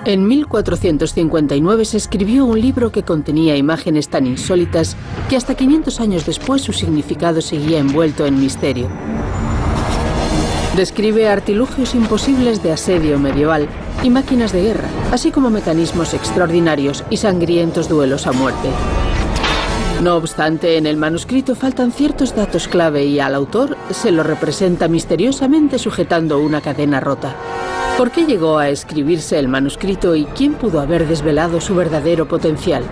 En 1459 se escribió un libro que contenía imágenes tan insólitas que hasta 500 años después su significado seguía envuelto en misterio. Describe artilugios imposibles de asedio medieval y máquinas de guerra, así como mecanismos extraordinarios y sangrientos duelos a muerte. No obstante, en el manuscrito faltan ciertos datos clave y al autor se lo representa misteriosamente sujetando una cadena rota. ¿Por qué llegó a escribirse el manuscrito y quién pudo haber desvelado su verdadero potencial?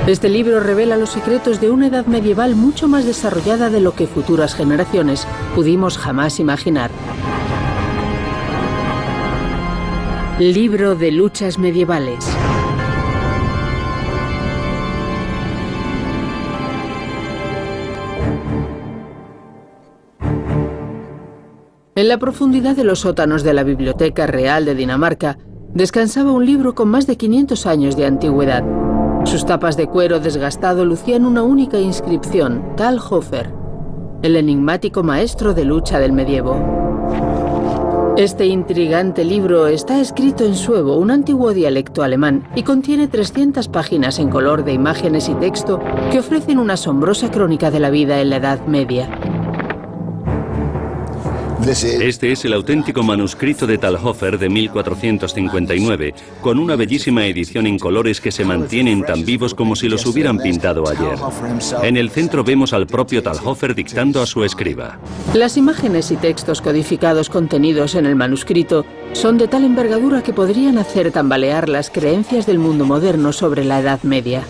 Este libro revela los secretos de una edad medieval mucho más desarrollada de lo que futuras generaciones pudimos jamás imaginar. Libro de luchas medievales. En la profundidad de los sótanos de la Biblioteca Real de Dinamarca descansaba un libro con más de 500 años de antigüedad. Sus tapas de cuero desgastado lucían una única inscripción, Talhofer, el enigmático maestro de lucha del medievo. Este intrigante libro está escrito en suevo, un antiguo dialecto alemán, y contiene 300 páginas en color de imágenes y texto que ofrecen una asombrosa crónica de la vida en la Edad Media. Este es el auténtico manuscrito de Talhofer de 1459, con una bellísima edición en colores que se mantienen tan vivos como si los hubieran pintado ayer. En el centro vemos al propio Talhofer dictando a su escriba. Las imágenes y textos codificados contenidos en el manuscrito son de tal envergadura que podrían hacer tambalear las creencias del mundo moderno sobre la Edad Media.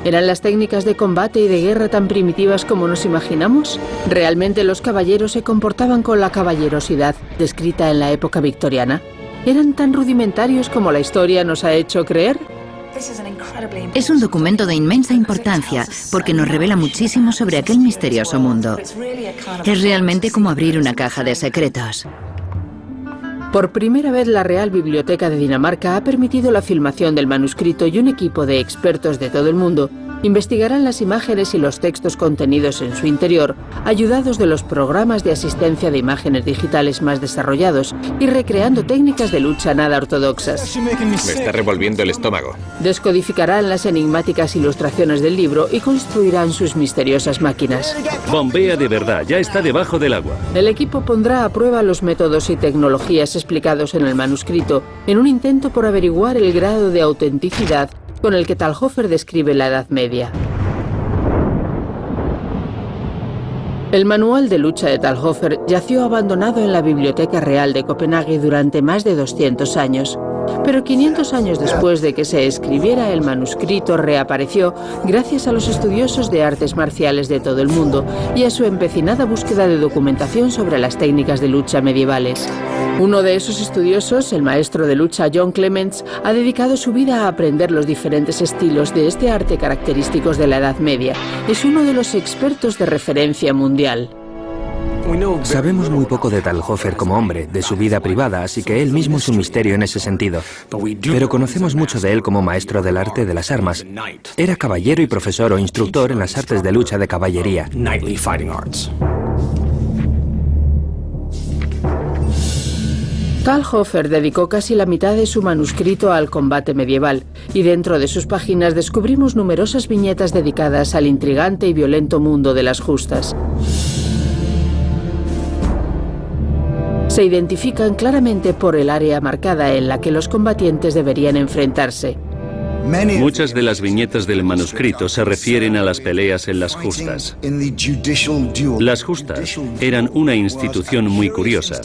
¿Eran las técnicas de combate y de guerra tan primitivas como nos imaginamos? ¿Realmente los caballeros se comportaban con la caballerosidad descrita en la época victoriana? ¿Eran tan rudimentarios como la historia nos ha hecho creer? Es un documento de inmensa importancia porque nos revela muchísimo sobre aquel misterioso mundo. Es realmente como abrir una caja de secretos. Por primera vez la Real Biblioteca de Dinamarca ha permitido la filmación del manuscrito y un equipo de expertos de todo el mundo investigarán las imágenes y los textos contenidos en su interior, ayudados de los programas de asistencia de imágenes digitales más desarrollados y recreando técnicas de lucha nada ortodoxas. Me está revolviendo el estómago. Descodificarán las enigmáticas ilustraciones del libro y construirán sus misteriosas máquinas. Bombea de verdad, ya está debajo del agua. El equipo pondrá a prueba los métodos y tecnologías explicados en el manuscrito en un intento por averiguar el grado de autenticidad con el que Talhofer describe la Edad Media. El manual de lucha de Talhofer yació abandonado en la Biblioteca Real de Copenhague durante más de 200 años. Pero 500 años después de que se escribiera el manuscrito reapareció gracias a los estudiosos de artes marciales de todo el mundo y a su empecinada búsqueda de documentación sobre las técnicas de lucha medievales. Uno de esos estudiosos, el maestro de lucha John Clements, ha dedicado su vida a aprender los diferentes estilos de este arte característicos de la Edad Media. Es uno de los expertos de referencia mundial. Sabemos muy poco de Talhofer como hombre, de su vida privada, así que él mismo es un misterio en ese sentido. Pero conocemos mucho de él como maestro del arte de las armas. Era caballero y profesor o instructor en las artes de lucha de caballería. Talhofer dedicó casi la mitad de su manuscrito al combate medieval, y dentro de sus páginas descubrimos numerosas viñetas dedicadas al intrigante y violento mundo de las justas. Se identifican claramente por el área marcada en la que los combatientes deberían enfrentarse. Muchas de las viñetas del manuscrito se refieren a las peleas en las justas. Las justas eran una institución muy curiosa.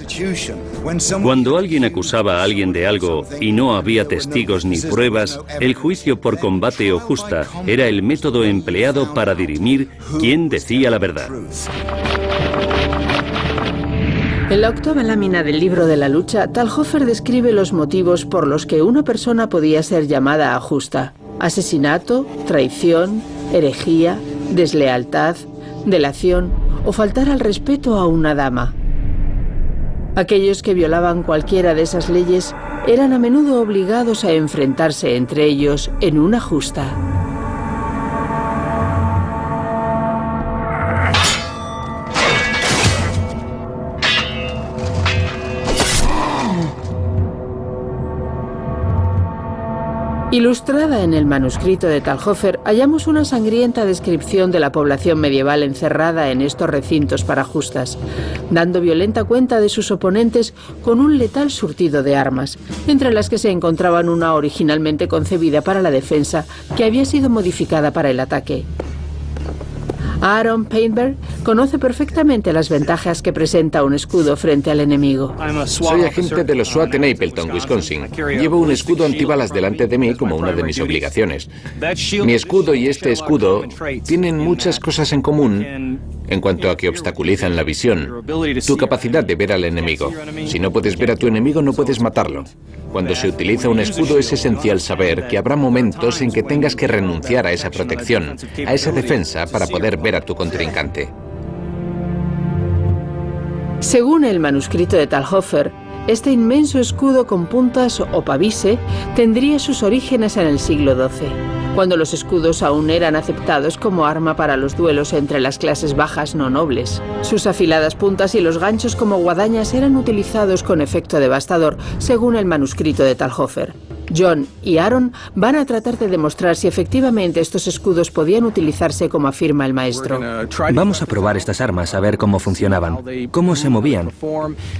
Cuando alguien acusaba a alguien de algo y no había testigos ni pruebas, el juicio por combate o justa era el método empleado para dirimir quién decía la verdad. En la octava lámina del libro de la lucha, Talhofer describe los motivos por los que una persona podía ser llamada a justa: asesinato, traición, herejía, deslealtad, delación o faltar al respeto a una dama. Aquellos que violaban cualquiera de esas leyes eran a menudo obligados a enfrentarse entre ellos en una justa. Ilustrada en el manuscrito de Talhofer, hallamos una sangrienta descripción de la población medieval encerrada en estos recintos para justas, dando violenta cuenta de sus oponentes con un letal surtido de armas, entre las que se encontraban una originalmente concebida para la defensa que había sido modificada para el ataque. Aaron Painberg conoce perfectamente las ventajas que presenta un escudo frente al enemigo. Soy agente de los SWAT en Appleton, Wisconsin. Llevo un escudo antibalas delante de mí como una de mis obligaciones. Mi escudo y este escudo tienen muchas cosas en común en cuanto a que obstaculizan la visión, tu capacidad de ver al enemigo. Si no puedes ver a tu enemigo, no puedes matarlo. Cuando se utiliza un escudo es esencial saber que habrá momentos en que tengas que renunciar a esa protección, a esa defensa para poder ver a tu contrincante. Según el manuscrito de Talhofer, este inmenso escudo con puntas o pavise tendría sus orígenes en el siglo XII, cuando los escudos aún eran aceptados como arma para los duelos entre las clases bajas no nobles. Sus afiladas puntas y los ganchos como guadañas eran utilizados con efecto devastador, según el manuscrito de Talhofer. John y Aaron van a tratar de demostrar si efectivamente estos escudos podían utilizarse como afirma el maestro. Vamos a probar estas armas, a ver cómo funcionaban, cómo se movían,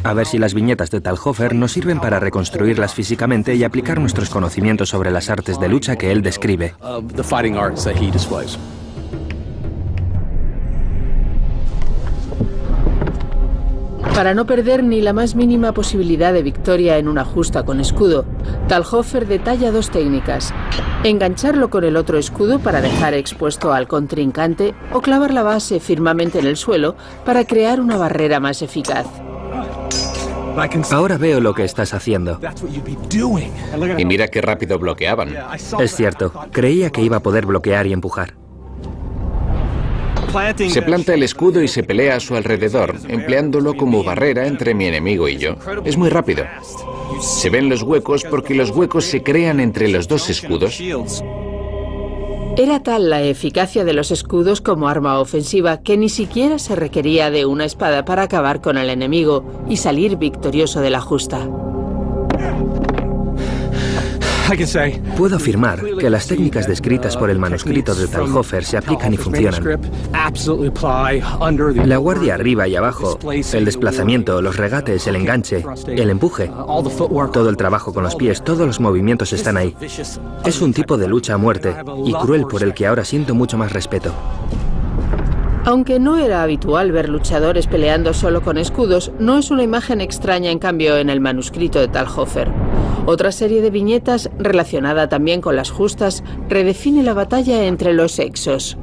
a ver si las viñetas de Talhofer nos sirven para reconstruirlas físicamente y aplicar nuestros conocimientos sobre las artes de lucha que él describe. Para no perder ni la más mínima posibilidad de victoria en una justa con escudo, Talhofer detalla dos técnicas: engancharlo con el otro escudo para dejar expuesto al contrincante o clavar la base firmemente en el suelo para crear una barrera más eficaz. Ahora veo lo que estás haciendo. Y mira qué rápido bloqueaban. Es cierto, creía que iba a poder bloquear y empujar. Se planta el escudo y se pelea a su alrededor, empleándolo como barrera entre mi enemigo y yo. Es muy rápido. Se ven los huecos porque los huecos se crean entre los dos escudos. Era tal la eficacia de los escudos como arma ofensiva que ni siquiera se requería de una espada para acabar con el enemigo y salir victorioso de la justa. Puedo afirmar que las técnicas descritas por el manuscrito de Talhofer se aplican y funcionan. La guardia arriba y abajo, el desplazamiento, los regates, el enganche, el empuje, todo el trabajo con los pies, todos los movimientos están ahí. Es un tipo de lucha a muerte y cruel por el que ahora siento mucho más respeto. Aunque no era habitual ver luchadores peleando solo con escudos, no es una imagen extraña en cambio en el manuscrito de Talhofer. Otra serie de viñetas, relacionada también con las justas, redefine la batalla entre los sexos.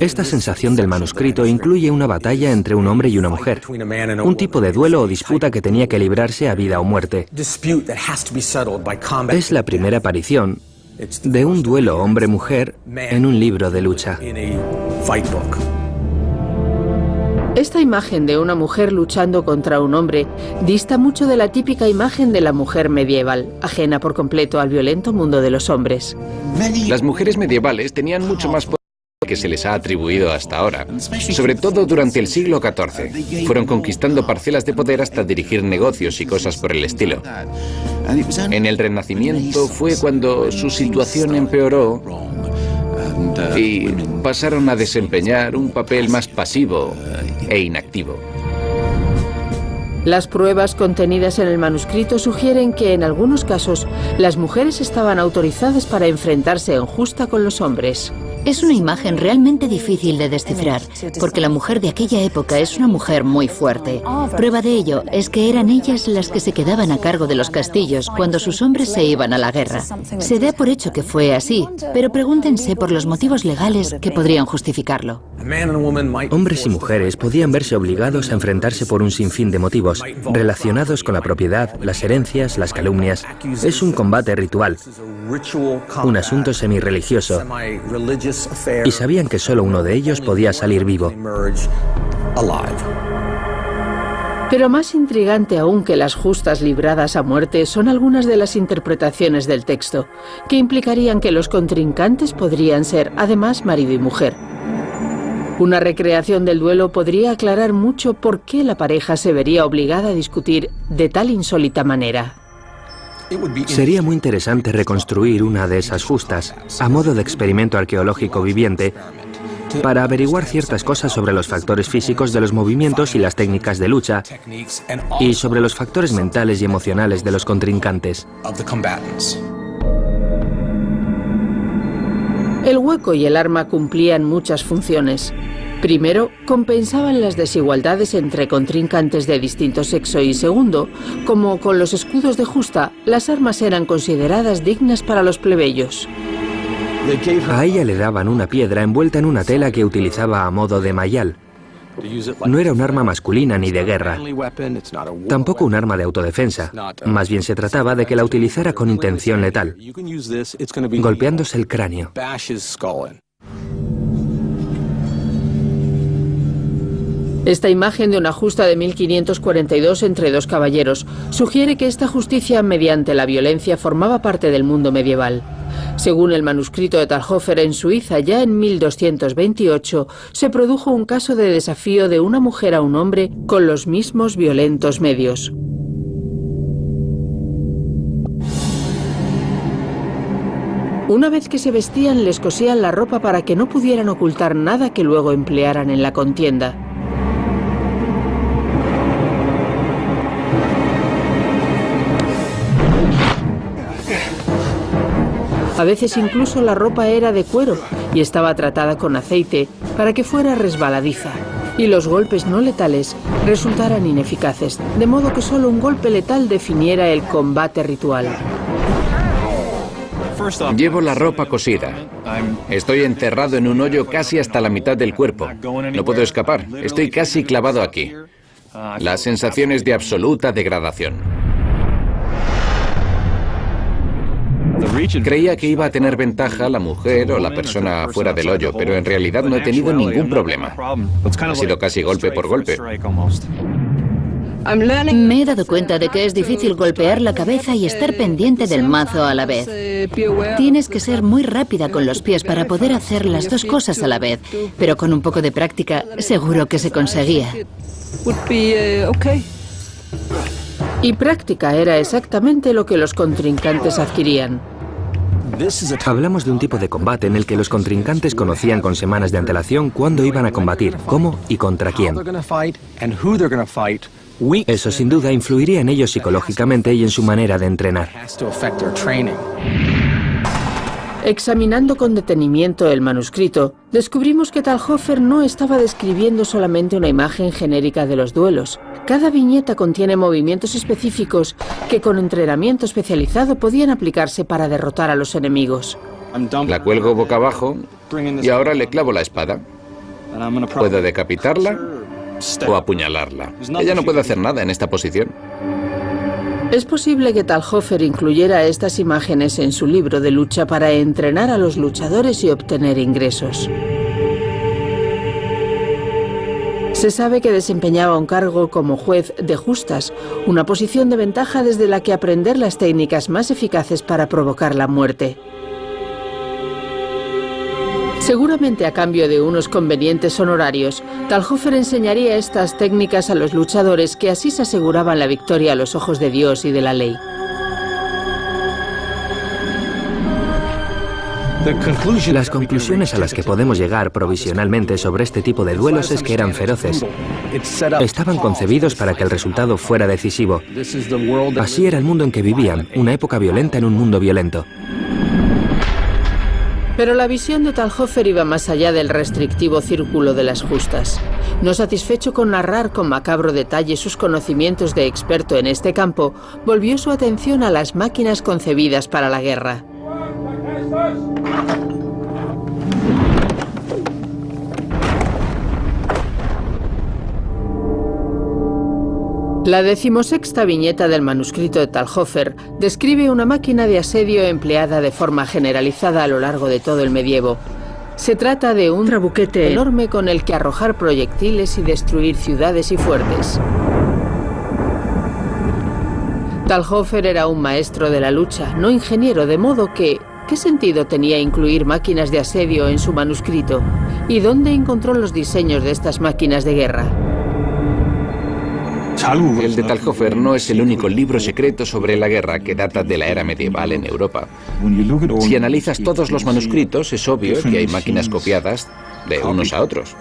Esta sensación del manuscrito incluye una batalla entre un hombre y una mujer, un tipo de duelo o disputa que tenía que librarse a vida o muerte. Es la primera aparición de un duelo hombre-mujer en un libro de lucha. Esta imagen de una mujer luchando contra un hombre dista mucho de la típica imagen de la mujer medieval, ajena por completo al violento mundo de los hombres. Las mujeres medievales tenían mucho más poder que se les ha atribuido hasta ahora, sobre todo durante el siglo XIV. Fueron conquistando parcelas de poder hasta dirigir negocios y cosas por el estilo. En el Renacimiento fue cuando su situación empeoró y pasaron a desempeñar un papel más pasivo e inactivo. Las pruebas contenidas en el manuscrito sugieren que en algunos casos las mujeres estaban autorizadas para enfrentarse en justa con los hombres. Es una imagen realmente difícil de descifrar, porque la mujer de aquella época es una mujer muy fuerte. Prueba de ello es que eran ellas las que se quedaban a cargo de los castillos cuando sus hombres se iban a la guerra. Se da por hecho que fue así, pero pregúntense por los motivos legales que podrían justificarlo. Hombres y mujeres podían verse obligados a enfrentarse por un sinfín de motivos, relacionados con la propiedad, las herencias, las calumnias. Es un combate ritual, un asunto semirreligioso, y sabían que solo uno de ellos podía salir vivo. Pero más intrigante aún que las justas libradas a muerte son algunas de las interpretaciones del texto, que implicarían que los contrincantes podrían ser, además, marido y mujer. Una recreación del duelo podría aclarar mucho por qué la pareja se vería obligada a discutir de tal insólita manera. Sería muy interesante reconstruir una de esas justas, a modo de experimento arqueológico viviente, para averiguar ciertas cosas sobre los factores físicos de los movimientos y las técnicas de lucha, y sobre los factores mentales y emocionales de los contrincantes. El hueco y el arma cumplían muchas funciones. Primero, compensaban las desigualdades entre contrincantes de distinto sexo y segundo, como con los escudos de justa, las armas eran consideradas dignas para los plebeyos. A ella le daban una piedra envuelta en una tela que utilizaba a modo de mayal. No era un arma masculina ni de guerra, tampoco un arma de autodefensa. Más bien se trataba de que la utilizara con intención letal, golpeándose el cráneo. Esta imagen de una justa de 1542 entre dos caballeros sugiere que esta justicia mediante la violencia formaba parte del mundo medieval. Según el manuscrito de Talhofer, en Suiza, ya en 1228, se produjo un caso de desafío de una mujer a un hombre con los mismos violentos medios. Una vez que se vestían, les cosían la ropa para que no pudieran ocultar nada que luego emplearan en la contienda. A veces incluso la ropa era de cuero y estaba tratada con aceite para que fuera resbaladiza y los golpes no letales resultaran ineficaces, de modo que solo un golpe letal definiera el combate ritual. Llevo la ropa cosida. Estoy enterrado en un hoyo casi hasta la mitad del cuerpo. No puedo escapar. Estoy casi clavado aquí. La sensación es de absoluta degradación. Creía que iba a tener ventaja la mujer o la persona fuera del hoyo, pero en realidad no he tenido ningún problema. Ha sido casi golpe por golpe. Me he dado cuenta de que es difícil golpear la cabeza y estar pendiente del mazo a la vez. Tienes que ser muy rápida con los pies para poder hacer las dos cosas a la vez, pero con un poco de práctica seguro que se conseguía. Y práctica era exactamente lo que los contrincantes adquirían. Hablamos de un tipo de combate en el que los contrincantes conocían con semanas de antelación cuándo iban a combatir, cómo y contra quién. Eso sin duda influiría en ellos psicológicamente y en su manera de entrenar. Examinando con detenimiento el manuscrito, descubrimos que Talhofer no estaba describiendo solamente una imagen genérica de los duelos. Cada viñeta contiene movimientos específicos que con entrenamiento especializado podían aplicarse para derrotar a los enemigos. La cuelgo boca abajo y ahora le clavo la espada. Puedo decapitarla o apuñalarla. Ella no puede hacer nada en esta posición. Es posible que Talhofer incluyera estas imágenes en su libro de lucha para entrenar a los luchadores y obtener ingresos. Se sabe que desempeñaba un cargo como juez de justas, una posición de ventaja desde la que aprender las técnicas más eficaces para provocar la muerte. Seguramente a cambio de unos convenientes honorarios, Talhofer enseñaría estas técnicas a los luchadores que así se aseguraban la victoria a los ojos de Dios y de la ley. Las conclusiones a las que podemos llegar provisionalmente sobre este tipo de duelos es que eran feroces. Estaban concebidos para que el resultado fuera decisivo. Así era el mundo en que vivían, una época violenta en un mundo violento. Pero la visión de Talhofer iba más allá del restrictivo círculo de las justas. No satisfecho con narrar con macabro detalle sus conocimientos de experto en este campo, volvió su atención a las máquinas concebidas para la guerra. La 16ª viñeta del manuscrito de Talhofer describe una máquina de asedio empleada de forma generalizada a lo largo de todo el medievo. Se trata de un trabuquete enorme con el que arrojar proyectiles y destruir ciudades y fuertes. Talhofer era un maestro de la lucha, no ingeniero, de modo que ¿qué sentido tenía incluir máquinas de asedio en su manuscrito? ¿Y dónde encontró los diseños de estas máquinas de guerra? El de Talhofer no es el único libro secreto sobre la guerra que data de la era medieval en Europa. Si analizas todos los manuscritos, es obvio que hay máquinas copiadas de unos a otros.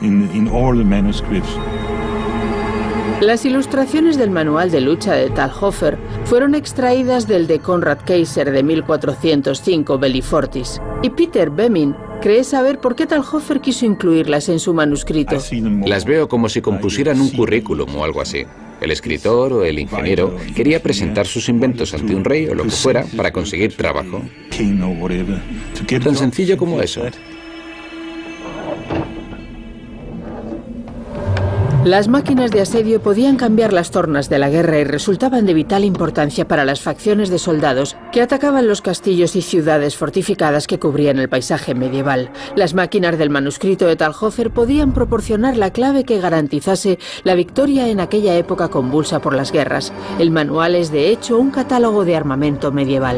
Las ilustraciones del manual de lucha de Talhofer fueron extraídas del de Konrad Kaiser de 1405, Bellifortis. Y Peter Bemin cree saber por qué Talhofer quiso incluirlas en su manuscrito. Las veo como si compusieran un currículum o algo así. El escritor o el ingeniero quería presentar sus inventos ante un rey o lo que fuera para conseguir trabajo. Tan sencillo como eso. Las máquinas de asedio podían cambiar las tornas de la guerra y resultaban de vital importancia para las facciones de soldados que atacaban los castillos y ciudades fortificadas que cubrían el paisaje medieval. Las máquinas del manuscrito de Talhofer podían proporcionar la clave que garantizase la victoria en aquella época convulsa por las guerras. El manual es, de hecho, un catálogo de armamento medieval.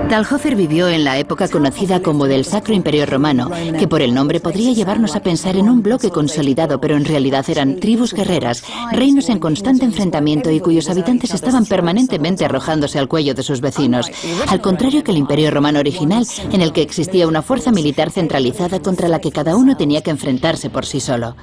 Talhofer vivió en la época conocida como del Sacro Imperio Romano, que por el nombre podría llevarnos a pensar en un bloque consolidado, pero en realidad eran tribus guerreras, reinos en constante enfrentamiento y cuyos habitantes estaban permanentemente arrojándose al cuello de sus vecinos, al contrario que el Imperio Romano original, en el que existía una fuerza militar centralizada contra la que cada uno tenía que enfrentarse por sí solo.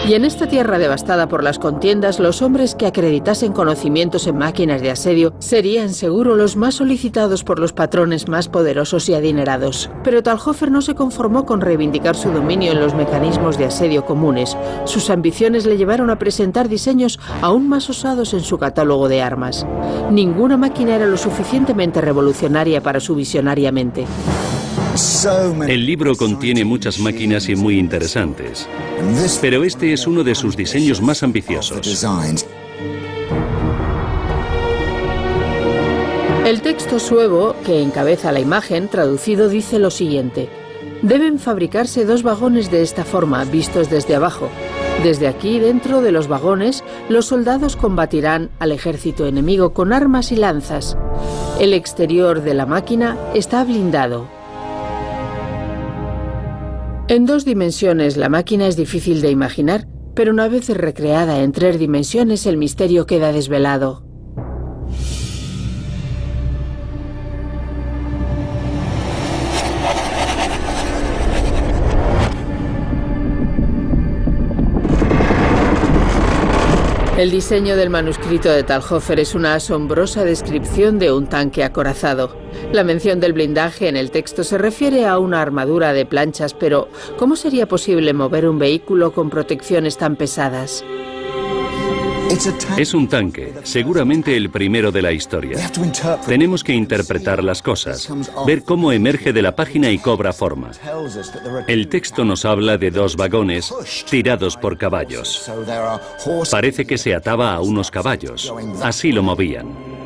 Y en esta tierra devastada por las contiendas, los hombres que acreditasen conocimientos en máquinas de asedio serían seguro los más solicitados por los patrones más poderosos y adinerados. Pero Talhofer no se conformó con reivindicar su dominio en los mecanismos de asedio comunes. Sus ambiciones le llevaron a presentar diseños aún más osados en su catálogo de armas. Ninguna máquina era lo suficientemente revolucionaria para su visionaria mente. El libro contiene muchas máquinas y muy interesantes, pero este es uno de sus diseños más ambiciosos. El texto suevo, que encabeza la imagen, traducido, dice lo siguiente: deben fabricarse 2 vagones de esta forma, vistos desde abajo. Desde aquí, dentro de los vagones, los soldados combatirán al ejército enemigo con armas y lanzas. El exterior de la máquina está blindado. En 2 dimensiones la máquina es difícil de imaginar, pero una vez recreada en 3 dimensiones el misterio queda desvelado. El diseño del manuscrito de Talhofer es una asombrosa descripción de un tanque acorazado. La mención del blindaje en el texto se refiere a una armadura de planchas, pero ¿cómo sería posible mover un vehículo con protecciones tan pesadas? Es un tanque, seguramente el primero de la historia. Tenemos que interpretar las cosas, ver cómo emerge de la página y cobra forma. El texto nos habla de 2 vagones tirados por caballos. Parece que se ataba a unos caballos. Así lo movían.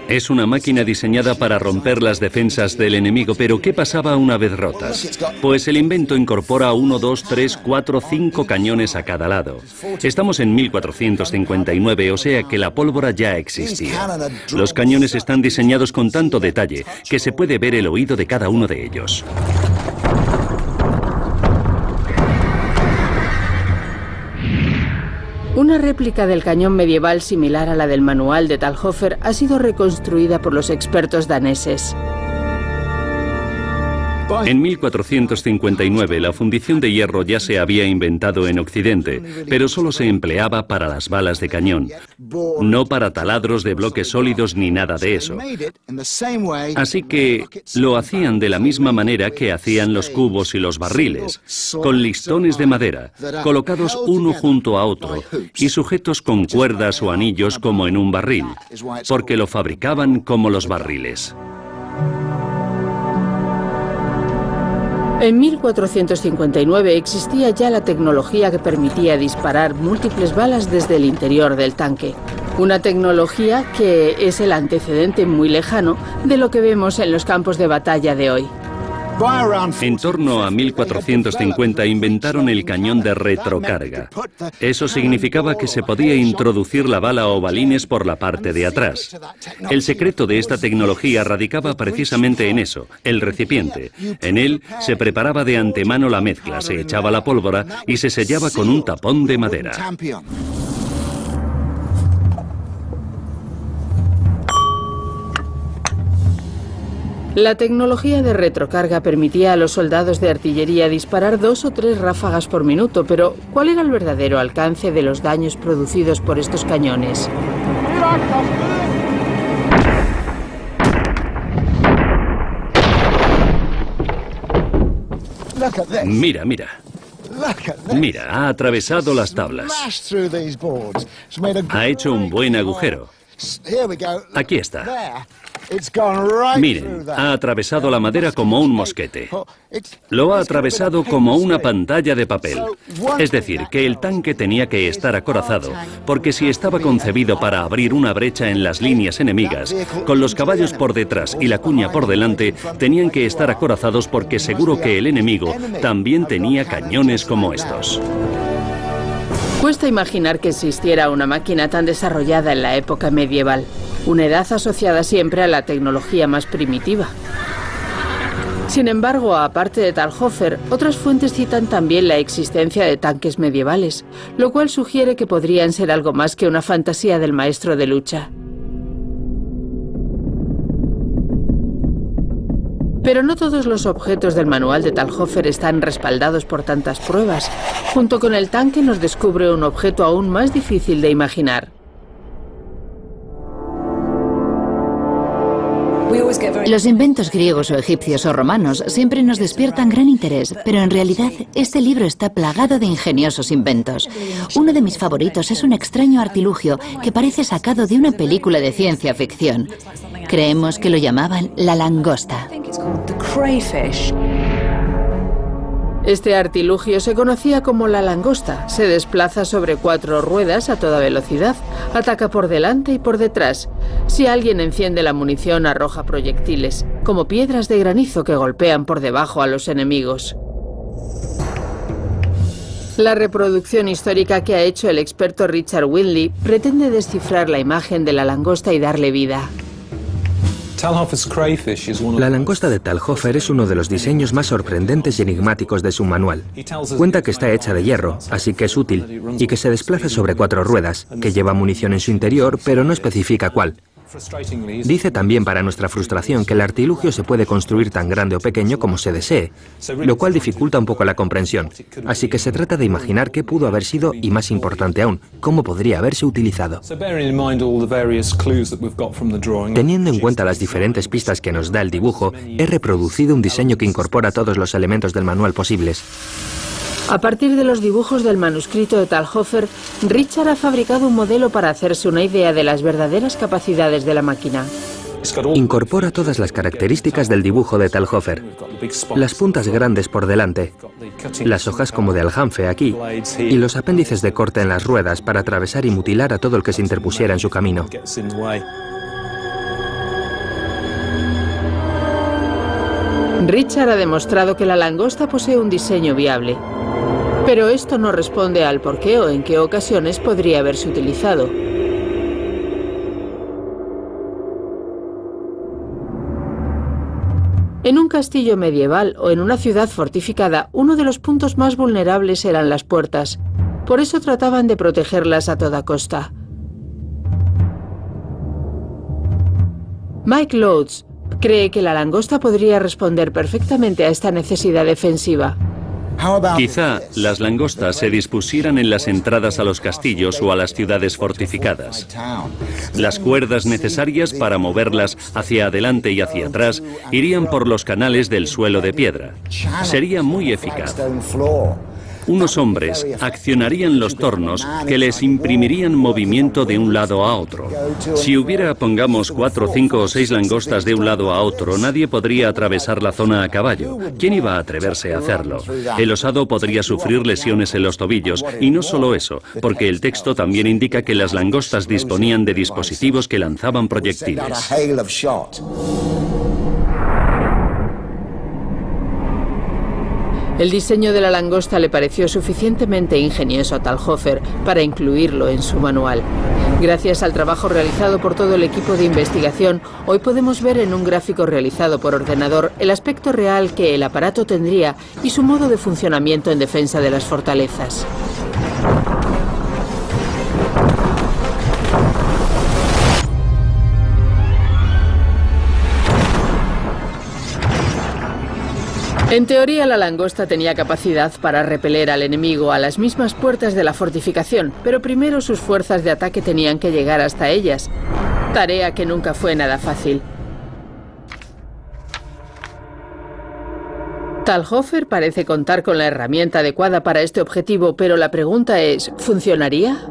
Es una máquina diseñada para romper las defensas del enemigo, pero ¿qué pasaba una vez rotas? Pues el invento incorpora 1, 2, 3, 4, 5 cañones a cada lado. Estamos en 1459, o sea que la pólvora ya existía. Los cañones están diseñados con tanto detalle que se puede ver el oído de cada uno de ellos. Una réplica del cañón medieval similar a la del manual de Talhofer ha sido reconstruida por los expertos daneses. En 1459 la fundición de hierro ya se había inventado en Occidente, pero solo se empleaba para las balas de cañón, no para taladros de bloques sólidos ni nada de eso. Así que lo hacían de la misma manera que hacían los cubos y los barriles, con listones de madera, colocados uno junto a otro y sujetos con cuerdas o anillos como en un barril, porque lo fabricaban como los barriles. En 1459 existía ya la tecnología que permitía disparar múltiples balas desde el interior del tanque. Una tecnología que es el antecedente muy lejano de lo que vemos en los campos de batalla de hoy. En torno a 1450 inventaron el cañón de retrocarga. Eso significaba que se podía introducir la bala o balines por la parte de atrás. El secreto de esta tecnología radicaba precisamente en eso, el recipiente. En él se preparaba de antemano la mezcla, se echaba la pólvora y se sellaba con un tapón de madera. La tecnología de retrocarga permitía a los soldados de artillería disparar 2 o 3 ráfagas por minuto, pero ¿cuál era el verdadero alcance de los daños producidos por estos cañones? Mira, mira. Mira, ha atravesado las tablas. Ha hecho un buen agujero. Aquí está. Miren, ha atravesado la madera como un mosquete. Lo ha atravesado como una pantalla de papel. Es decir, que el tanque tenía que estar acorazado, porque si estaba concebido para abrir una brecha en las líneas enemigas, con los caballos por detrás y la cuña por delante, tenían que estar acorazados porque seguro que el enemigo también tenía cañones como estos. Cuesta imaginar que existiera una máquina tan desarrollada en la época medieval, una edad asociada siempre a la tecnología más primitiva. Sin embargo, aparte de Talhofer, otras fuentes citan también la existencia de tanques medievales, lo cual sugiere que podrían ser algo más que una fantasía del maestro de lucha. Pero no todos los objetos del manual de Talhofer están respaldados por tantas pruebas. Junto con el tanque nos descubre un objeto aún más difícil de imaginar. Los inventos griegos o egipcios o romanos siempre nos despiertan gran interés, pero en realidad este libro está plagado de ingeniosos inventos. Uno de mis favoritos es un extraño artilugio que parece sacado de una película de ciencia ficción. Creemos que lo llamaban la langosta. Este artilugio se conocía como la langosta. Se desplaza sobre 4 ruedas a toda velocidad, ataca por delante y por detrás. Si alguien enciende la munición, arroja proyectiles, como piedras de granizo que golpean por debajo a los enemigos. La reproducción histórica que ha hecho el experto Richard Whitley pretende descifrar la imagen de la langosta y darle vida. La langosta de Talhofer es uno de los diseños más sorprendentes y enigmáticos de su manual. Cuenta que está hecha de hierro, así que es útil, y que se desplaza sobre 4 ruedas, que lleva munición en su interior, pero no especifica cuál. Dice también, para nuestra frustración, que el artilugio se puede construir tan grande o pequeño como se desee, lo cual dificulta un poco la comprensión. Así que se trata de imaginar qué pudo haber sido y, más importante aún, cómo podría haberse utilizado. Teniendo en cuenta las diferentes pistas que nos da el dibujo, he reproducido un diseño que incorpora todos los elementos del manual posibles. A partir de los dibujos del manuscrito de Talhofer, Richard ha fabricado un modelo para hacerse una idea de las verdaderas capacidades de la máquina. Incorpora todas las características del dibujo de Talhofer. Las puntas grandes por delante, las hojas como de aljamfe aquí, y los apéndices de corte en las ruedas para atravesar y mutilar a todo el que se interpusiera en su camino. Richard ha demostrado que la langosta posee un diseño viable. Pero esto no responde al por qué o en qué ocasiones podría haberse utilizado. En un castillo medieval o en una ciudad fortificada, uno de los puntos más vulnerables eran las puertas. Por eso trataban de protegerlas a toda costa. Mike Loads cree que la langosta podría responder perfectamente a esta necesidad defensiva. Quizá las langostas se dispusieran en las entradas a los castillos o a las ciudades fortificadas. Las cuerdas necesarias para moverlas hacia adelante y hacia atrás irían por los canales del suelo de piedra. Sería muy eficaz. Unos hombres accionarían los tornos que les imprimirían movimiento de un lado a otro. Si hubiera, pongamos, 4, 5 o 6 langostas de un lado a otro, nadie podría atravesar la zona a caballo. ¿Quién iba a atreverse a hacerlo? El osado podría sufrir lesiones en los tobillos, y no solo eso, porque el texto también indica que las langostas disponían de dispositivos que lanzaban proyectiles. El diseño de la langosta le pareció suficientemente ingenioso a Talhofer para incluirlo en su manual. Gracias al trabajo realizado por todo el equipo de investigación, hoy podemos ver en un gráfico realizado por ordenador el aspecto real que el aparato tendría y su modo de funcionamiento en defensa de las fortalezas. En teoría, la langosta tenía capacidad para repeler al enemigo a las mismas puertas de la fortificación, pero primero sus fuerzas de ataque tenían que llegar hasta ellas, tarea que nunca fue nada fácil. Talhofer parece contar con la herramienta adecuada para este objetivo, pero la pregunta es, ¿funcionaría?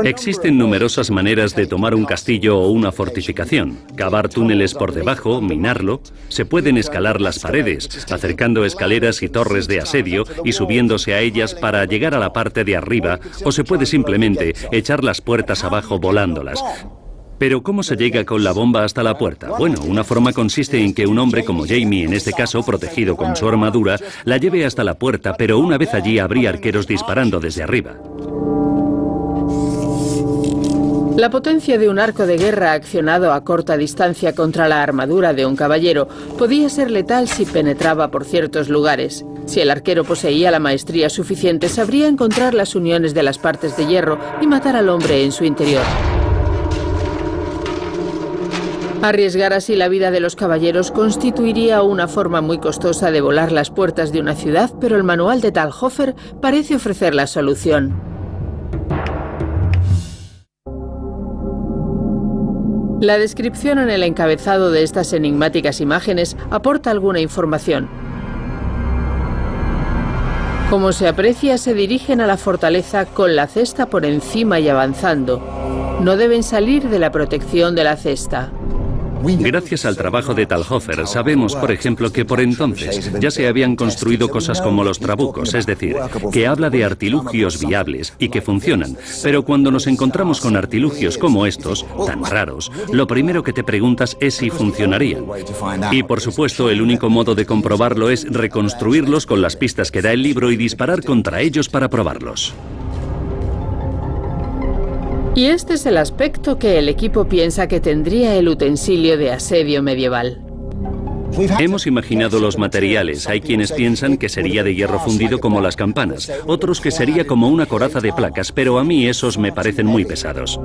Existen numerosas maneras de tomar un castillo o una fortificación. Cavar túneles por debajo, minarlo. Se pueden escalar las paredes, acercando escaleras y torres de asedio y subiéndose a ellas para llegar a la parte de arriba, o se puede simplemente echar las puertas abajo volándolas. Pero ¿cómo se llega con la bomba hasta la puerta? Bueno, una forma consiste en que un hombre como Jamie, en este caso, protegido con su armadura, la lleve hasta la puerta, pero una vez allí habría arqueros disparando desde arriba. La potencia de un arco de guerra accionado a corta distancia contra la armadura de un caballero podía ser letal si penetraba por ciertos lugares. Si el arquero poseía la maestría suficiente, sabría encontrar las uniones de las partes de hierro y matar al hombre en su interior. Arriesgar así la vida de los caballeros constituiría una forma muy costosa de volar las puertas de una ciudad, pero el manual de Talhofer parece ofrecer la solución. La descripción en el encabezado de estas enigmáticas imágenes aporta alguna información. Como se aprecia, se dirigen a la fortaleza con la cesta por encima y avanzando. No deben salir de la protección de la cesta. Gracias al trabajo de Talhofer, sabemos, por ejemplo, que por entonces ya se habían construido cosas como los trabucos, es decir, que habla de artilugios viables y que funcionan. Pero cuando nos encontramos con artilugios como estos, tan raros, lo primero que te preguntas es si funcionarían. Y por supuesto, el único modo de comprobarlo es reconstruirlos con las pistas que da el libro y disparar contra ellos para probarlos. Y este es el aspecto que el equipo piensa que tendría el utensilio de asedio medieval. Hemos imaginado los materiales. Hay quienes piensan que sería de hierro fundido como las campanas, otros que sería como una coraza de placas, pero a mí esos me parecen muy pesados.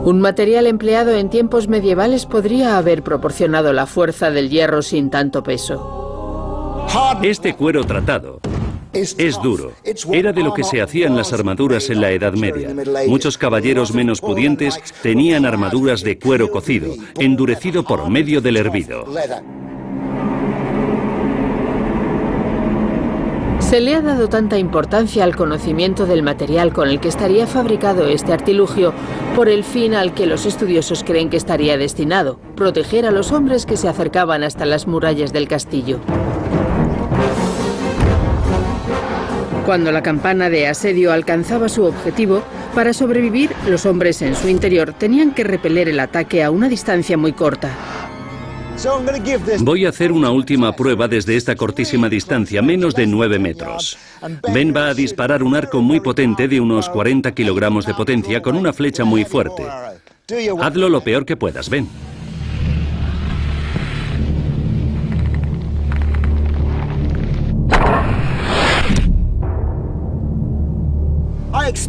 Un material empleado en tiempos medievales podría haber proporcionado la fuerza del hierro sin tanto peso. Este cuero tratado es duro. Era de lo que se hacían las armaduras en la Edad Media. Muchos caballeros menos pudientes tenían armaduras de cuero cocido, endurecido por medio del hervido. Se le ha dado tanta importancia al conocimiento del material con el que estaría fabricado este artilugio por el fin al que los estudiosos creen que estaría destinado: proteger a los hombres que se acercaban hasta las murallas del castillo. Cuando la campana de asedio alcanzaba su objetivo, para sobrevivir, los hombres en su interior tenían que repeler el ataque a una distancia muy corta. Voy a hacer una última prueba desde esta cortísima distancia, menos de 9 metros. Ben va a disparar un arco muy potente de unos 40 kilogramos de potencia con una flecha muy fuerte. Hazlo lo peor que puedas, Ben.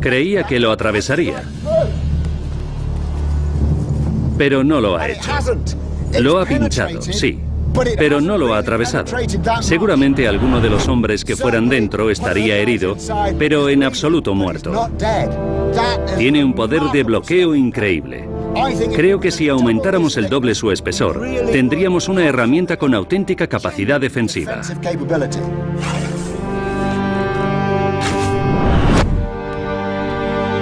Creía que lo atravesaría, pero no lo ha hecho. Lo ha pinchado, sí, pero no lo ha atravesado. Seguramente alguno de los hombres que fueran dentro estaría herido, pero en absoluto muerto. Tiene un poder de bloqueo increíble. Creo que si aumentáramos el doble su espesor, tendríamos una herramienta con auténtica capacidad defensiva.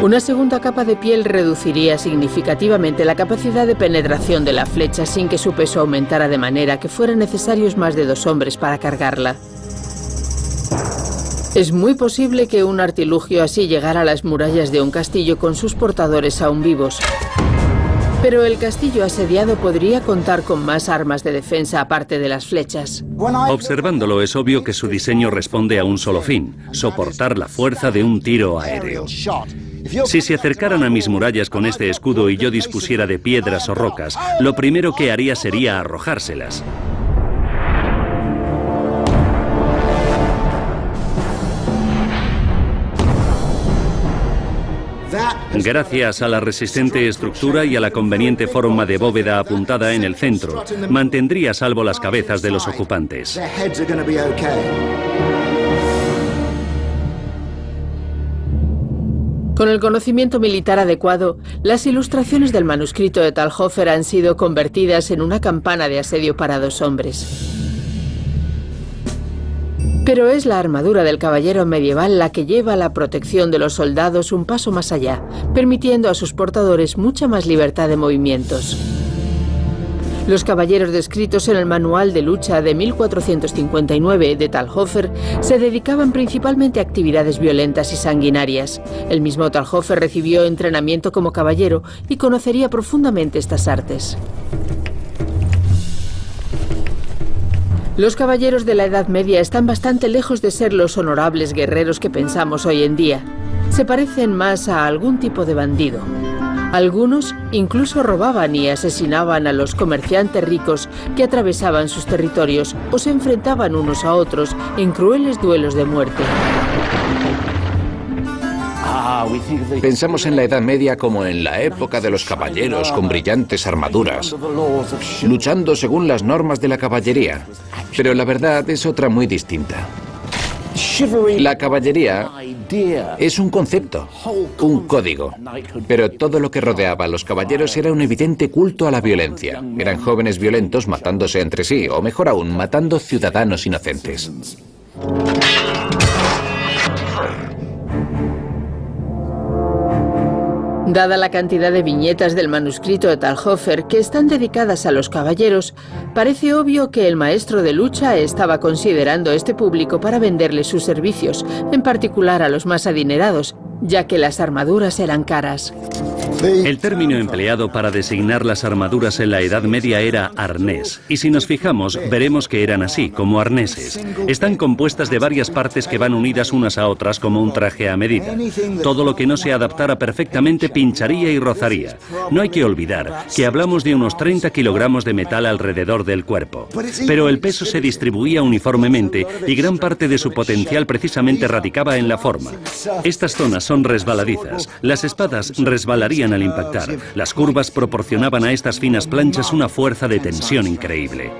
Una segunda capa de piel reduciría significativamente la capacidad de penetración de la flecha sin que su peso aumentara de manera que fueran necesarios más de 2 hombres para cargarla. Es muy posible que un artilugio así llegara a las murallas de un castillo con sus portadores aún vivos. Pero el castillo asediado podría contar con más armas de defensa aparte de las flechas. Observándolo es obvio que su diseño responde a un solo fin: soportar la fuerza de un tiro aéreo. Si se acercaran a mis murallas con este escudo y yo dispusiera de piedras o rocas, lo primero que haría sería arrojárselas. Gracias a la resistente estructura y a la conveniente forma de bóveda apuntada en el centro, mantendría a salvo las cabezas de los ocupantes. Con el conocimiento militar adecuado, las ilustraciones del manuscrito de Talhofer han sido convertidas en una campana de asedio para 2 hombres. Pero es la armadura del caballero medieval la que lleva la protección de los soldados un paso más allá, permitiendo a sus portadores mucha más libertad de movimientos. Los caballeros descritos en el manual de lucha de 1459 de Talhofer se dedicaban principalmente a actividades violentas y sanguinarias. El mismo Talhofer recibió entrenamiento como caballero y conocería profundamente estas artes. Los caballeros de la Edad Media están bastante lejos de ser los honorables guerreros que pensamos hoy en día. Se parecen más a algún tipo de bandido. Algunos incluso robaban y asesinaban a los comerciantes ricos que atravesaban sus territorios o se enfrentaban unos a otros en crueles duelos de muerte. Pensamos en la Edad Media como en la época de los caballeros con brillantes armaduras, luchando según las normas de la caballería. Pero la verdad es otra muy distinta. La caballería es un concepto, un código, pero todo lo que rodeaba a los caballeros era un evidente culto a la violencia. Eran jóvenes violentos matándose entre sí, o mejor aún, matando ciudadanos inocentes. Dada la cantidad de viñetas del manuscrito de Talhofer que están dedicadas a los caballeros, parece obvio que el maestro de lucha estaba considerando este público para venderle sus servicios, en particular a los más adinerados, ya que las armaduras eran caras. El término empleado para designar las armaduras en la Edad Media era arnés, y si nos fijamos veremos que eran así, como arneses. Están compuestas de varias partes que van unidas unas a otras como un traje a medida. Todo lo que no se adaptara perfectamente pincharía y rozaría. No hay que olvidar que hablamos de unos 30 kilogramos de metal alrededor del cuerpo. Pero el peso se distribuía uniformemente y gran parte de su potencial precisamente radicaba en la forma. Estas zonas son resbaladizas. Las espadas resbalarían al impactar. Las curvas proporcionaban a estas finas planchas una fuerza de tensión increíble.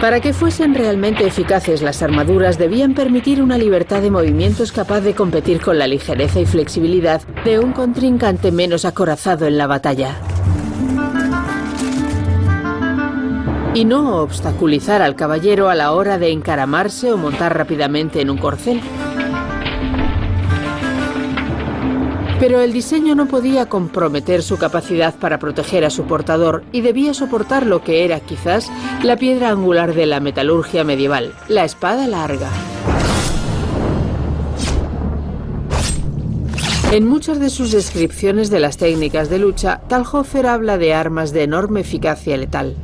Para que fuesen realmente eficaces, las armaduras debían permitir una libertad de movimientos capaz de competir con la ligereza y flexibilidad de un contrincante menos acorazado en la batalla. Y no obstaculizar al caballero a la hora de encaramarse o montar rápidamente en un corcel. Pero el diseño no podía comprometer su capacidad para proteger a su portador y debía soportar lo que era quizás la piedra angular de la metalurgia medieval, la espada larga. En muchas de sus descripciones de las técnicas de lucha, Talhofer habla de armas de enorme eficacia letal.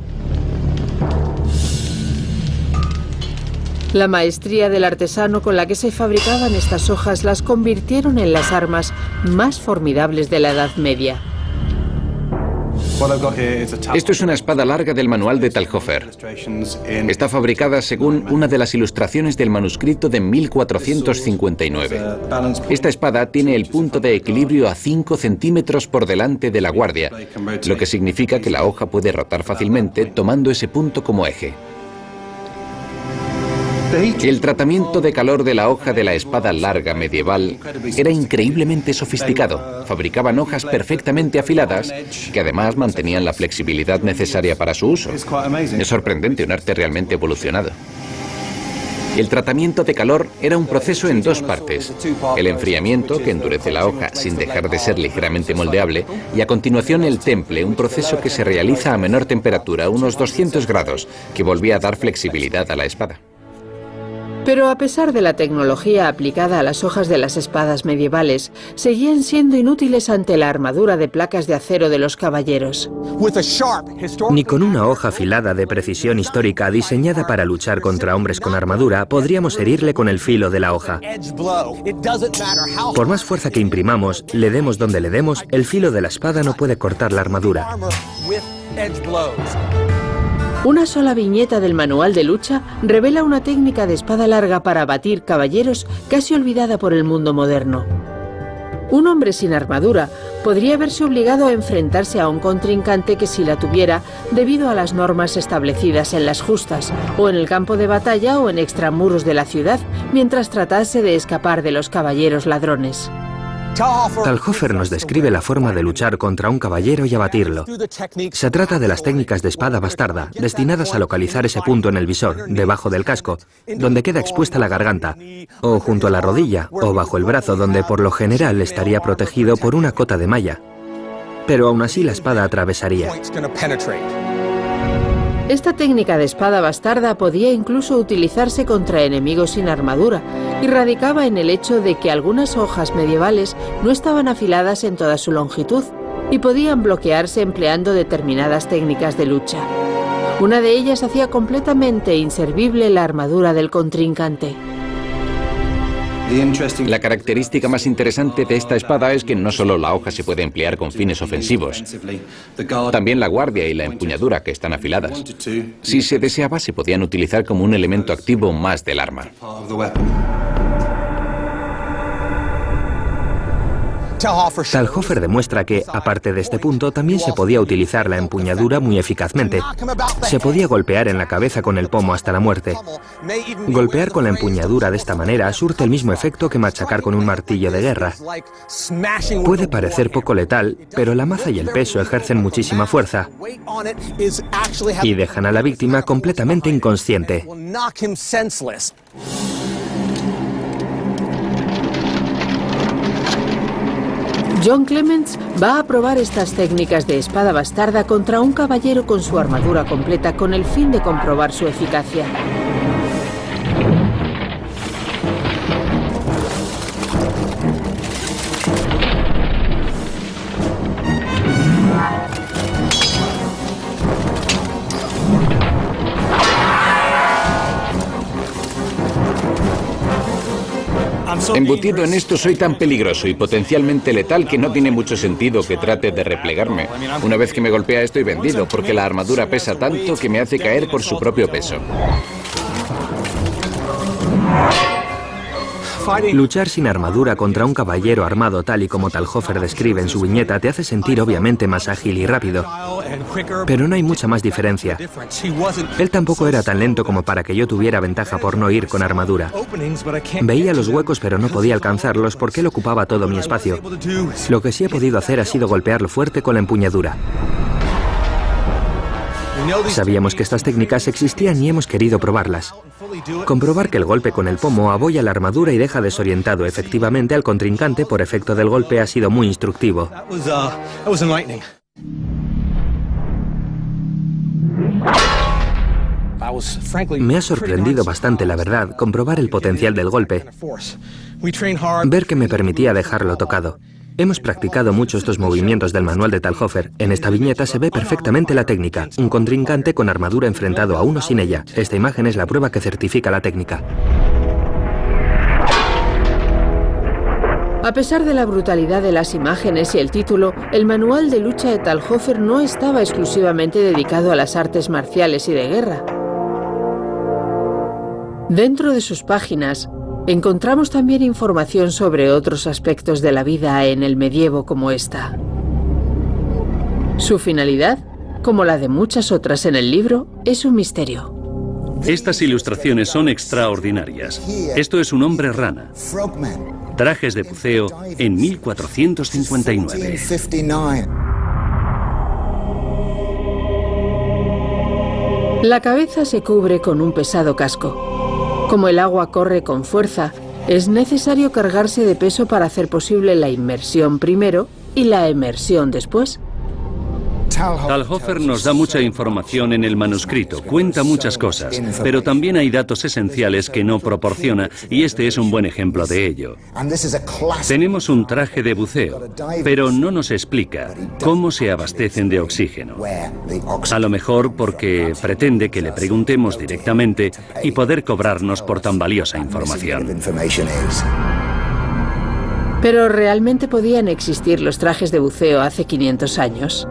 La maestría del artesano con la que se fabricaban estas hojas las convirtieron en las armas más formidables de la Edad Media. Esto es una espada larga del manual de Talhofer. Está fabricada según una de las ilustraciones del manuscrito de 1459. Esta espada tiene el punto de equilibrio a 5 centímetros por delante de la guardia, lo que significa que la hoja puede rotar fácilmente tomando ese punto como eje. El tratamiento de calor de la hoja de la espada larga medieval era increíblemente sofisticado. Fabricaban hojas perfectamente afiladas que además mantenían la flexibilidad necesaria para su uso. Es sorprendente, un arte realmente evolucionado. El tratamiento de calor era un proceso en 2 partes. El enfriamiento, que endurece la hoja sin dejar de ser ligeramente moldeable, y a continuación el temple, un proceso que se realiza a menor temperatura, unos 200 grados, que volvía a dar flexibilidad a la espada. Pero a pesar de la tecnología aplicada a las hojas de las espadas medievales, seguían siendo inútiles ante la armadura de placas de acero de los caballeros. Ni con una hoja afilada de precisión histórica diseñada para luchar contra hombres con armadura podríamos herirle con el filo de la hoja. Por más fuerza que imprimamos, le demos donde le demos, el filo de la espada no puede cortar la armadura. Una sola viñeta del manual de lucha revela una técnica de espada larga para abatir caballeros casi olvidada por el mundo moderno. Un hombre sin armadura podría verse obligado a enfrentarse a un contrincante que sí la tuviera debido a las normas establecidas en las justas, o en el campo de batalla o en extramuros de la ciudad, mientras tratase de escapar de los caballeros ladrones. Talhofer nos describe la forma de luchar contra un caballero y abatirlo. Se trata de las técnicas de espada bastarda, destinadas a localizar ese punto en el visor, debajo del casco, donde queda expuesta la garganta, o junto a la rodilla, o bajo el brazo, donde por lo general estaría protegido por una cota de malla. Pero aún así la espada atravesaría. Esta técnica de espada bastarda podía incluso utilizarse contra enemigos sin armadura y radicaba en el hecho de que algunas hojas medievales no estaban afiladas en toda su longitud y podían bloquearse empleando determinadas técnicas de lucha. Una de ellas hacía completamente inservible la armadura del contrincante. La característica más interesante de esta espada es que no solo la hoja se puede emplear con fines ofensivos, también la guardia y la empuñadura, que están afiladas. Si se deseaba, se podían utilizar como un elemento activo más del arma. Talhofer demuestra que, aparte de este punto, también se podía utilizar la empuñadura muy eficazmente. Se podía golpear en la cabeza con el pomo hasta la muerte. Golpear con la empuñadura de esta manera surte el mismo efecto que machacar con un martillo de guerra. Puede parecer poco letal, pero la maza y el peso ejercen muchísima fuerza y dejan a la víctima completamente inconsciente. John Clements va a probar estas técnicas de espada bastarda contra un caballero con su armadura completa con el fin de comprobar su eficacia. Embutido en esto, soy tan peligroso y potencialmente letal que no tiene mucho sentido que trate de replegarme. Una vez que me golpea estoy vendido, porque la armadura pesa tanto que me hace caer por su propio peso. Luchar sin armadura contra un caballero armado tal y como Talhofer describe en su viñeta te hace sentir obviamente más ágil y rápido. Pero no hay mucha más diferencia. Él tampoco era tan lento como para que yo tuviera ventaja por no ir con armadura. Veía los huecos pero no podía alcanzarlos porque él ocupaba todo mi espacio. Lo que sí he podido hacer ha sido golpearlo fuerte con la empuñadura. Sabíamos que estas técnicas existían y hemos querido probarlas. Comprobar que el golpe con el pomo abolla la armadura y deja desorientado efectivamente al contrincante por efecto del golpe ha sido muy instructivo. Me ha sorprendido bastante, la verdad, comprobar el potencial del golpe. Ver que me permitía dejarlo tocado. Hemos practicado mucho estos movimientos del manual de Talhofer. En esta viñeta se ve perfectamente la técnica. Un contrincante con armadura enfrentado a uno sin ella. Esta imagen es la prueba que certifica la técnica. A pesar de la brutalidad de las imágenes y el título, el manual de lucha de Talhofer no estaba exclusivamente dedicado a las artes marciales y de guerra. Dentro de sus páginas, encontramos también información sobre otros aspectos de la vida en el medievo como esta. Su finalidad, como la de muchas otras en el libro, es un misterio. Estas ilustraciones son extraordinarias. Esto es un hombre rana. Trajes de buceo en 1459. La cabeza se cubre con un pesado casco. Como el agua corre con fuerza, es necesario cargarse de peso para hacer posible la inmersión primero y la emersión después. Talhofer nos da mucha información en el manuscrito, cuenta muchas cosas, pero también hay datos esenciales que no proporciona, y este es un buen ejemplo de ello. Tenemos un traje de buceo, pero no nos explica cómo se abastecen de oxígeno. A lo mejor porque pretende que le preguntemos directamente y poder cobrarnos por tan valiosa información. Pero ¿realmente podían existir los trajes de buceo hace 500 años?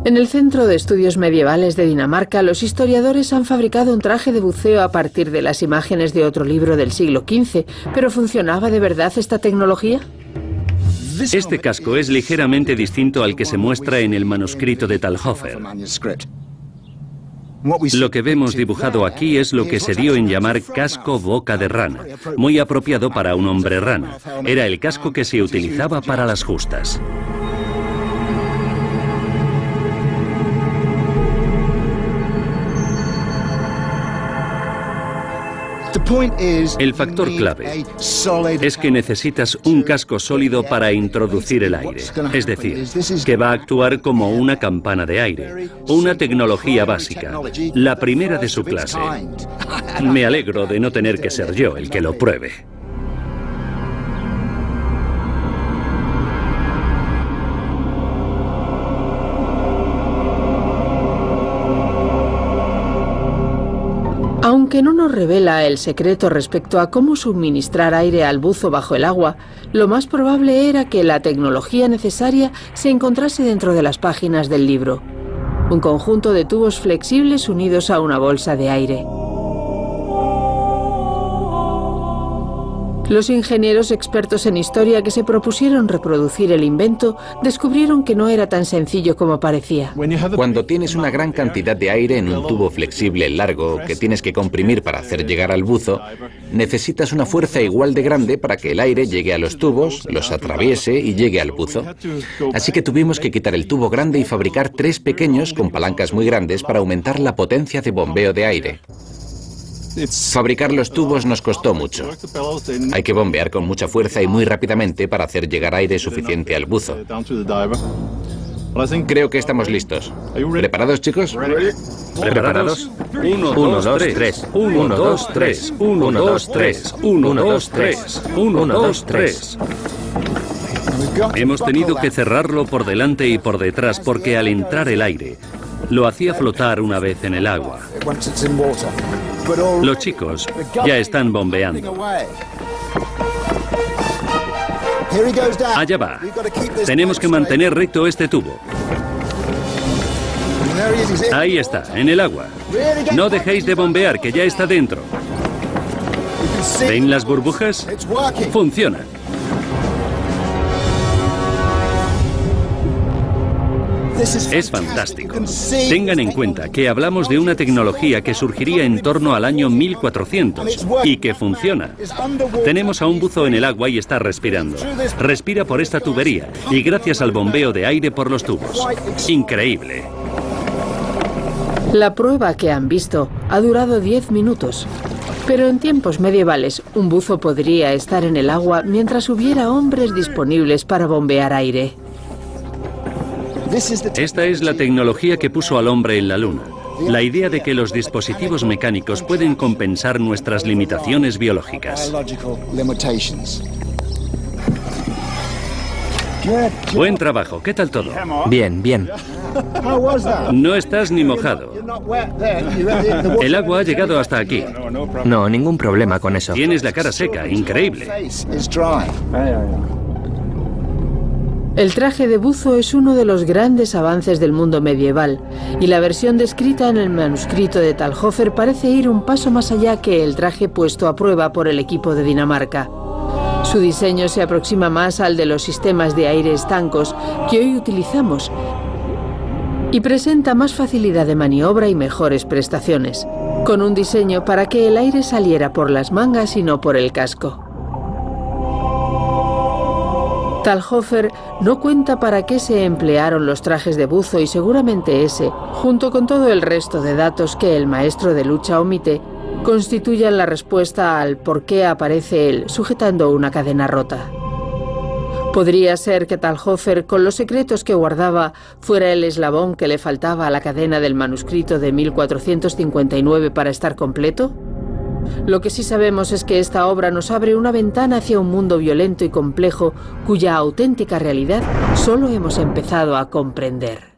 En el Centro de Estudios Medievales de Dinamarca, los historiadores han fabricado un traje de buceo a partir de las imágenes de otro libro del siglo XV. ¿Pero funcionaba de verdad esta tecnología? Este casco es ligeramente distinto al que se muestra en el manuscrito de Talhofer. Lo que vemos dibujado aquí es lo que se dio en llamar casco boca de rana, muy apropiado para un hombre rana. Era el casco que se utilizaba para las justas. El factor clave es que necesitas un casco sólido para introducir el aire, es decir, que va a actuar como una campana de aire, una tecnología básica, la primera de su clase. Me alegro de no tener que ser yo el que lo pruebe. Aunque no nos revela el secreto respecto a cómo suministrar aire al buzo bajo el agua, lo más probable era que la tecnología necesaria se encontrase dentro de las páginas del libro. Un conjunto de tubos flexibles unidos a una bolsa de aire. Los ingenieros expertos en historia que se propusieron reproducir el invento descubrieron que no era tan sencillo como parecía. Cuando tienes una gran cantidad de aire en un tubo flexible largo que tienes que comprimir para hacer llegar al buzo, necesitas una fuerza igual de grande para que el aire llegue a los tubos, los atraviese y llegue al buzo. Así que tuvimos que quitar el tubo grande y fabricar 3 pequeños con palancas muy grandes para aumentar la potencia de bombeo de aire. Fabricar los tubos nos costó mucho. Hay que bombear con mucha fuerza y muy rápidamente para hacer llegar aire suficiente al buzo. Creo que estamos listos. ¿Preparados, chicos? ¿Preparados? 1, 2, 3. 1, 2, 3. 1, 2, 3. 1, 2, 3. 1, 2, 3. Hemos tenido que cerrarlo por delante y por detrás porque al entrar el aire lo hacía flotar una vez en el agua. Los chicos ya están bombeando. Allá va. Tenemos que mantener recto este tubo. Ahí está, en el agua. No dejéis de bombear, que ya está dentro. ¿Ven las burbujas? Funciona. Es fantástico. Tengan en cuenta que hablamos de una tecnología que surgiría en torno al año 1400 y que funciona. Tenemos a un buzo en el agua y está respirando. Respira por esta tubería y gracias al bombeo de aire por los tubos. Increíble. La prueba que han visto ha durado 10 minutos. Pero en tiempos medievales, un buzo podría estar en el agua mientras hubiera hombres disponibles para bombear aire. Esta es la tecnología que puso al hombre en la luna. La idea de que los dispositivos mecánicos pueden compensar nuestras limitaciones biológicas. Buen trabajo. ¿Qué tal todo? Bien, bien. No estás ni mojado. El agua ha llegado hasta aquí. No, ningún problema con eso. Tienes la cara seca. Increíble. El traje de buzo es uno de los grandes avances del mundo medieval, y la versión descrita en el manuscrito de Talhofer parece ir un paso más allá que el traje puesto a prueba por el equipo de Dinamarca. Su diseño se aproxima más al de los sistemas de aire estancos que hoy utilizamos y presenta más facilidad de maniobra y mejores prestaciones, con un diseño para que el aire saliera por las mangas y no por el casco. Talhofer no cuenta para qué se emplearon los trajes de buzo y seguramente ese, junto con todo el resto de datos que el maestro de lucha omite, constituyan la respuesta al por qué aparece él sujetando una cadena rota. Podría ser que Talhofer, con los secretos que guardaba, fuera el eslabón que le faltaba a la cadena del manuscrito de 1459 para estar completo. Lo que sí sabemos es que esta obra nos abre una ventana hacia un mundo violento y complejo cuya auténtica realidad solo hemos empezado a comprender.